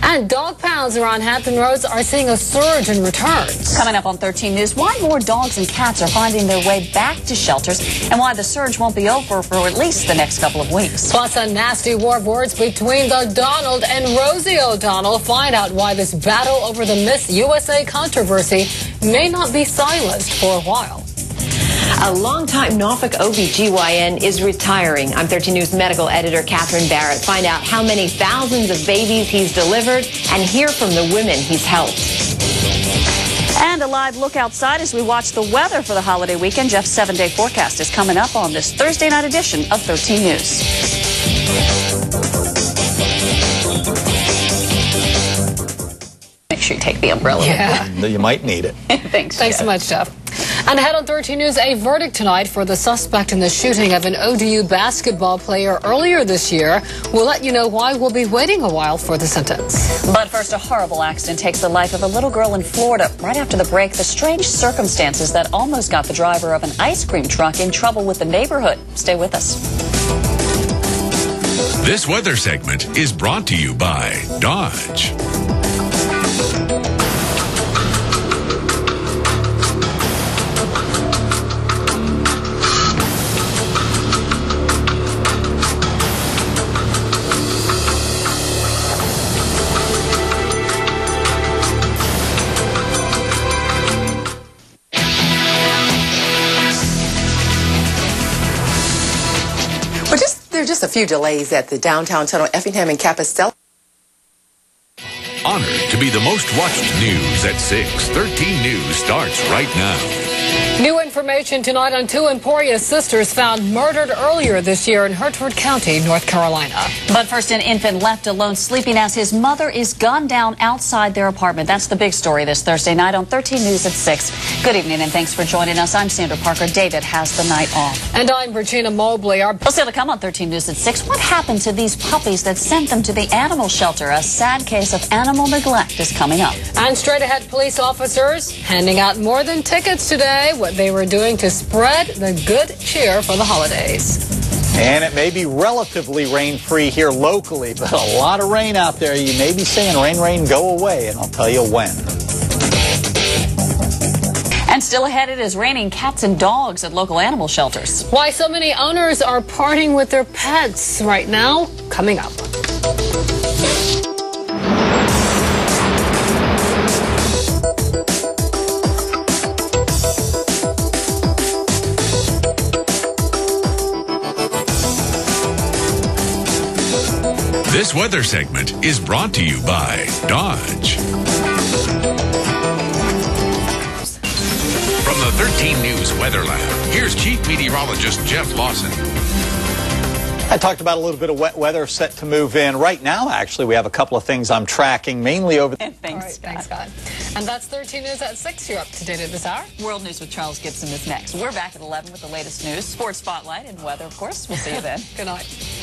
And dog pounds around Hampton Roads are seeing a surge in returns. Coming up on 13 News, why more dogs and cats are finding their way back to shelters and why the surge won't be over for at least the next couple of weeks. Plus, a nasty war of words between the Donald and Rosie O'Donnell. Find out why this battle over the Miss USA controversy may not be silenced for a while. A longtime Norfolk OBGYN is retiring. I'm 13 News medical editor Catherine Barrett. Find out how many thousands of babies he's delivered and hear from the women he's helped. And a live look outside as we watch the weather for the holiday weekend. Jeff's 7-day forecast is coming up on this Thursday night edition of 13 News. Make sure you take the umbrella. Yeah. You might need it. Thanks so much, Jeff. And ahead on 13 News, a verdict tonight for the suspect in the shooting of an ODU basketball player earlier this year. We'll let you know why. We'll be waiting a while for the sentence. But first, a horrible accident takes the life of a little girl in Florida. Right after the break, the strange circumstances that almost got the driver of an ice cream truck in trouble with the neighborhood. Stay with us. This weather segment is brought to you by Dodge. There are just a few delays at the downtown tunnel, Effingham and Capistrello. Honored to be the most watched news at 6. 13 News starts right now. New information tonight on two Emporia sisters found murdered earlier this year in Hertford County, North Carolina. But first, an infant left alone sleeping as his mother is gunned down outside their apartment. That's the big story this Thursday night on 13 News at 6. Good evening and thanks for joining us. I'm Sandra Parker. David has the night off. And I'm Regina Mobley. We'll still to come on 13 News at 6. What happened to these puppies that sent them to the animal shelter? A sad case of animal neglect is coming up. And straight ahead, police officers handing out more than tickets today. What they were doing to spread the good cheer for the holidays. And it may be relatively rain-free here locally, but a lot of rain out there. You may be saying, rain, rain, go away, and I'll tell you when. And still ahead, it is raining cats and dogs at local animal shelters. Why so many owners are parting with their pets right now, coming up. This weather segment is brought to you by Dodge. From the 13 News Weather Lab, here's Chief Meteorologist Jeff Lawson. I talked about a little bit of wet weather set to move in. Right now, actually, we have a couple of things I'm tracking, mainly over... Thanks, Scott. And that's 13 News at 6. You're up to date at this hour. World News with Charles Gibson is next. We're back at 11 with the latest news, sports spotlight, and weather, of course. We'll see you then. Good night.